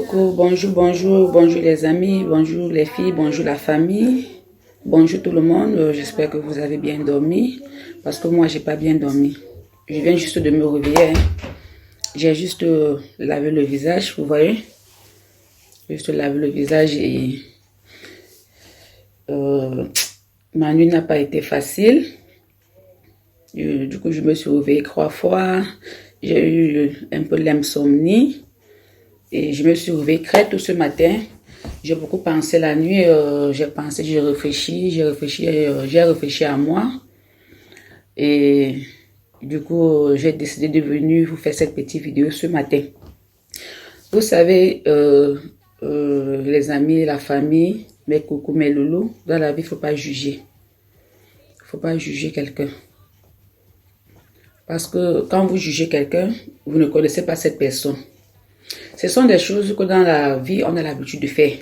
Coucou, bonjour les amis, bonjour les filles, bonjour la famille, bonjour tout le monde. J'espère que vous avez bien dormi parce que moi j'ai pas bien dormi. Je viens juste de me réveiller. J'ai juste lavé le visage, vous voyez. Juste lavé le visage et ma nuit n'a pas été facile. Du coup, je me suis réveillée 3 fois. J'ai eu un peu l'insomnie. Et je me suis réveillée très tôt ce matin. J'ai beaucoup pensé la nuit. J'ai pensé, j'ai réfléchi à moi. Et du coup, j'ai décidé de venir vous faire cette petite vidéo ce matin. Vous savez, les amis, la famille, mes coucous, mes loulous, dans la vie, il ne faut pas juger. Il ne faut pas juger quelqu'un. Parce que quand vous jugez quelqu'un, vous ne connaissez pas cette personne. Ce sont des choses que dans la vie, on a l'habitude de faire.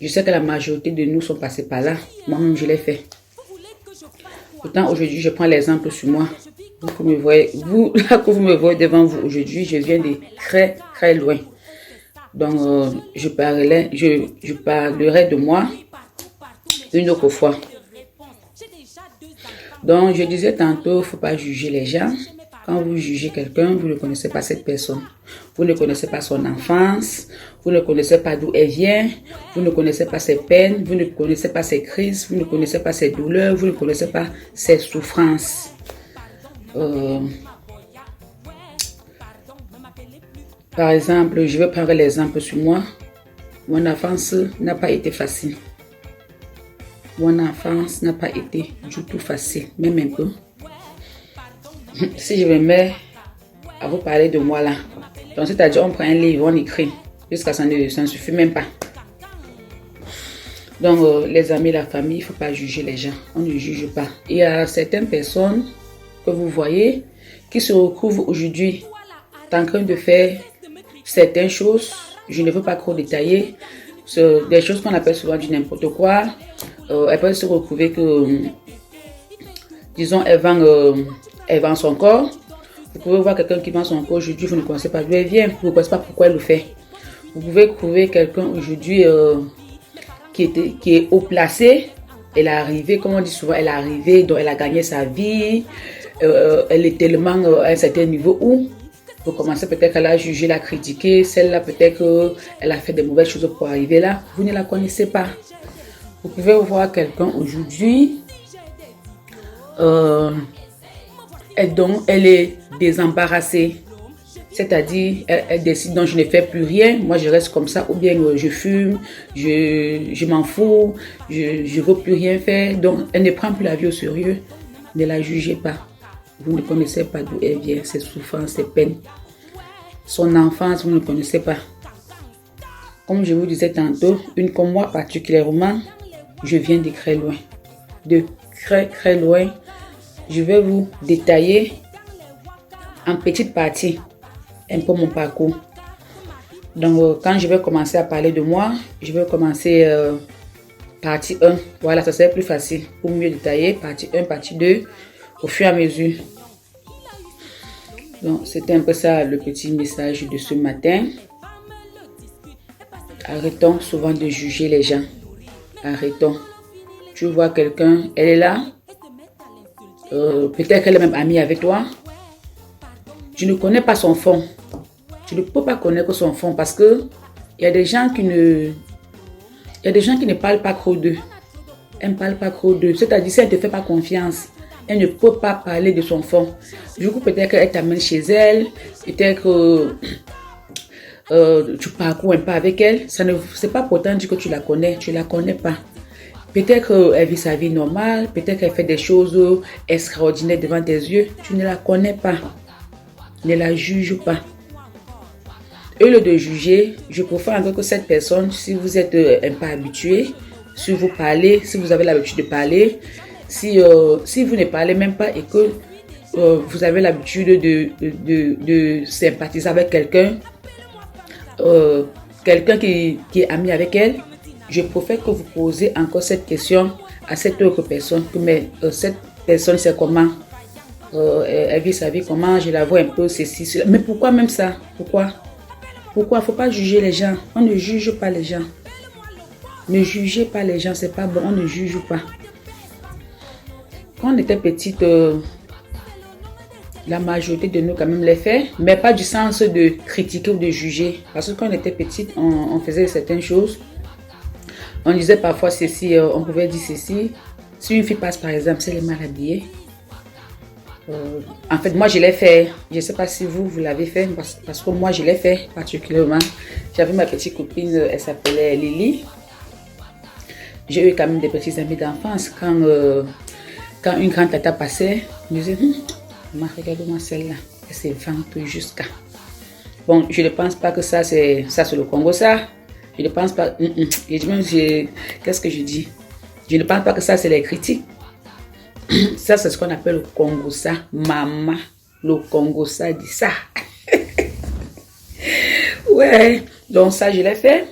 Je sais que la majorité de nous sont passés par là. Moi-même, je l'ai fait. Pourtant, aujourd'hui, je prends l'exemple sur moi. Là que vous me voyez devant vous aujourd'hui, je viens de très, très loin. Donc, je parlerai de moi une autre fois. Donc, je disais tantôt, il ne faut pas juger les gens. Quand vous jugez quelqu'un, vous ne connaissez pas cette personne. Vous ne connaissez pas son enfance. Vous ne connaissez pas d'où elle vient. Vous ne connaissez pas ses peines. Vous ne connaissez pas ses crises. Vous ne connaissez pas ses douleurs. Vous ne connaissez pas ses souffrances. Par exemple, je vais prendre l'exemple sur moi. Mon enfance n'a pas été facile. Mon enfance n'a pas été du tout facile, même un peu. Si je me mets à vous parler de moi là, donc c'est-à-dire on prend un livre, on écrit, jusqu'à ça ne suffit même pas. Donc les amis, la famille, il ne faut pas juger les gens, on ne juge pas. Il y a certaines personnes que vous voyez qui se retrouvent aujourd'hui en train de faire certaines choses, je ne veux pas trop détailler, des choses qu'on appelle souvent du n'importe quoi. Elles peuvent se retrouver que, disons, elle vend son corps. Vous pouvez voir quelqu'un qui vend son corps aujourd'hui, vous ne connaissez pas d'où elle vient, vous ne connaissez pas pourquoi elle le fait. Vous pouvez trouver quelqu'un aujourd'hui qui est haut placé. Elle est arrivée, comme on dit souvent, elle est arrivée, donc elle a gagné sa vie. Elle est tellement à un certain niveau où vous commencez peut-être à la juger, la critiquer. Celle-là, peut-être qu'elle a fait de mauvaises choses pour arriver là. Vous ne la connaissez pas. Vous pouvez voir quelqu'un aujourd'hui. Elle est désembarrassée. C'est-à-dire, elle décide, donc je ne fais plus rien. Moi, je reste comme ça. Ou bien je fume, je m'en fous, je ne veux plus rien faire. Donc, elle ne prend plus la vie au sérieux. Ne la jugez pas. Vous ne connaissez pas d'où elle vient, ses souffrances, ses peines. Son enfance, vous ne connaissez pas. Comme je vous disais tantôt, une comme moi particulièrement, je viens de très loin. De très très loin. Je vais vous détailler en petites parties un peu mon parcours. Donc, quand je vais commencer à parler de moi, je vais commencer partie 1. Voilà, ça serait plus facile pour mieux détailler. Partie 1, partie 2, au fur et à mesure. Donc, c'était un peu ça le petit message de ce matin. Arrêtons souvent de juger les gens. Arrêtons. Tu vois quelqu'un, elle est là. Peut-être qu'elle est même amie avec toi. Tu ne connais pas son fond. Tu ne peux pas connaître son fond parce que il y a des gens qui ne parlent pas trop d'eux. Elle ne parle pas trop d'eux. C'est-à-dire, si elle ne te fait pas confiance, elle ne peut pas parler de son fond. Du coup, peut-être qu'elle t'amène chez elle. Peut-être que tu parcours un peu avec elle. Ce n'est pas pourtant dire que tu la connais. Tu ne la connais pas. Peut-être qu'elle vit sa vie normale. Peut-être qu'elle fait des choses extraordinaires devant tes yeux. Tu ne la connais pas. Ne la juge pas. Au lieu de juger, je préfère encore que cette personne, si vous êtes un peu habitué, si vous parlez, si vous avez l'habitude de parler, si vous ne parlez même pas et que vous avez l'habitude de sympathiser avec quelqu'un, quelqu'un qui est ami avec elle, je préfère que vous posez encore cette question à cette autre personne, mais cette personne c'est comment, elle vit sa vie comment, je la vois un peu ceci, cela. Mais pourquoi même ça? Pourquoi? Pourquoi? Il ne faut pas juger les gens. On ne juge pas les gens. Ne jugez pas les gens, c'est pas bon. On ne juge pas. Quand on était petite, la majorité de nous quand même les fait, mais pas du sens de critiquer ou de juger. Parce que quand on était petite, on faisait certaines choses. On disait parfois ceci, on pouvait dire ceci. Si une fille passe par exemple, si elle est mal habillée, en fait moi je l'ai fait. Je ne sais pas si vous l'avez fait, parce que moi je l'ai fait particulièrement. J'avais ma petite copine, elle s'appelait Lily. J'ai eu quand même des petits amis d'enfance. Quand une grande tata passait, je me disais, regarde-moi celle-là, elle se vante jusqu'à. Bon, je ne pense pas que ça c'est le Congo, ça. Je ne pense pas. Qu'est-ce que je dis? Je ne pense pas que ça c'est les critiques. Ça c'est ce qu'on appelle le Congo, ça. Maman, le Congo, ça dit ça. Ouais, donc ça je l'ai fait.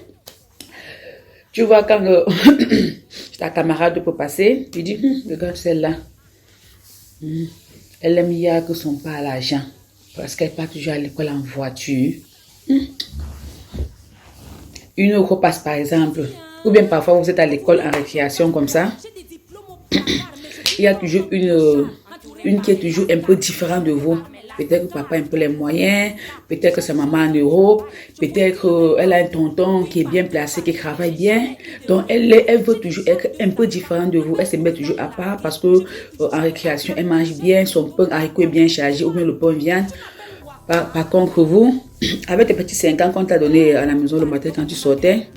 Tu vois, quand ta camarade peut passer, tu dis, regarde celle-là. Elle aime bien que son pas à l'argent. Parce qu'elle part toujours à l'école en voiture. Une autre passe par exemple. Ou bien parfois vous êtes à l'école en récréation comme ça. Il y a toujours une qui est toujours un peu différente de vous. Peut-être que papa a un peu les moyens, peut-être que sa maman en Europe, peut-être qu'elle a un tonton qui est bien placé, qui travaille bien. Donc elle veut toujours être un peu différente de vous. Elle se met toujours à part parce que en récréation, elle mange bien, son pain haricot est bien chargé ou bien le pain viande. Par contre, vous, avec tes petits 5 ans qu'on t'a donné à la maison le matin quand tu sortais,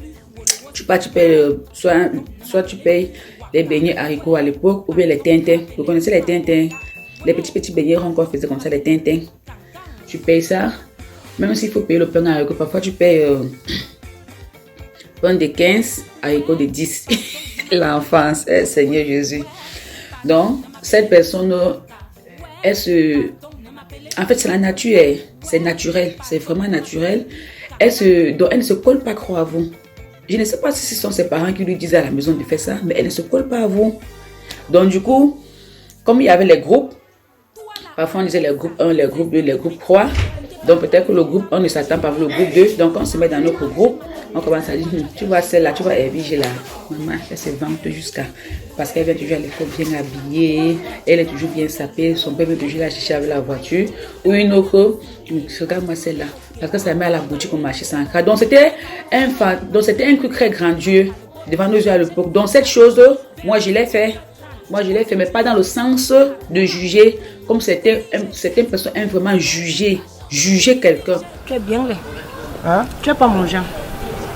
tu payes, soit tu payes les beignets haricots à l'époque ou bien les tintins. Vous connaissez les tintins? Les petits beignets ronds qu'on faisait comme ça, les tintins. Tu payes ça. Même s'il faut payer le pain haricot, parfois tu payes pain de 15, haricot de 10. L'enfance, Seigneur Jésus. Donc, cette personne, en fait, c'est la nature. C'est naturel. C'est vraiment naturel. Donc, elle ne se colle pas trop à vous. Je ne sais pas si ce sont ses parents qui lui disaient à la maison de faire ça, mais elle ne se colle pas à vous. Donc, du coup, comme il y avait les groupes, parfois on disait les groupes 1, les groupes 2, les groupes 3. Donc, peut-être que le groupe 1 ne s'attend pas avec le groupe 2. Donc, on se met dans notre groupe. On commence à dire, tu vois celle-là, tu vois Evige là. Maman, elle se vante jusqu'à. Parce qu'elle vient toujours à l'école bien habillée. Elle est toujours bien sapée. Son père veut toujours la chercher avec la voiture. Ou une autre, regarde-moi celle-là. Parce que ça met à la boutique, on marchait sans cas. Donc, c'était un truc très grandiose devant nos yeux à l'époque. Donc, cette chose, moi, je l'ai fait. Mais pas dans le sens de juger. Comme certaines personnes aiment vraiment juger quelqu'un. Tu es bien là. Hein? Tu n'es pas mon genre.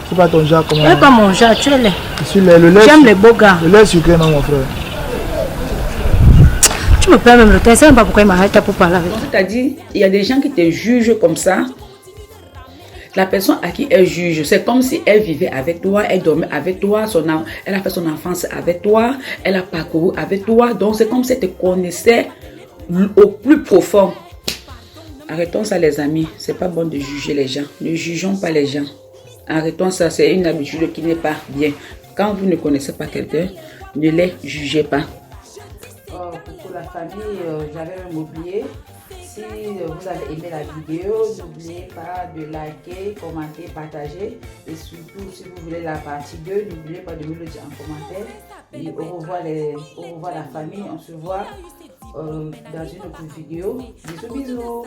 C'est pas ton genre comment? Tu n'es pas mon genre, tu es là. J'aime les beaux gars. Le lait sucré, non, mon frère. Tu me perds même le temps. Je ne sais même pas pourquoi il m'arrête pour parler avec toi. C'est-à-dire, il y a des gens qui te jugent comme ça. La personne à qui elle juge, c'est comme si elle vivait avec toi, elle dormait avec toi, elle a fait son enfance avec toi, elle a parcouru avec toi. Donc, c'est comme si elle te connaissait au plus profond. Arrêtons ça, les amis. C'est pas bon de juger les gens. Ne jugeons pas les gens. Arrêtons ça. C'est une habitude qui n'est pas bien. Quand vous ne connaissez pas quelqu'un, ne les jugez pas. Pour la famille, j'avais même oublié. Si vous avez aimé la vidéo, n'oubliez pas de liker, commenter, partager. Et surtout, si vous voulez la partie 2, n'oubliez pas de me le dire en commentaire. Et au revoir la famille. On se voit dans une autre vidéo. Bisous, bisous.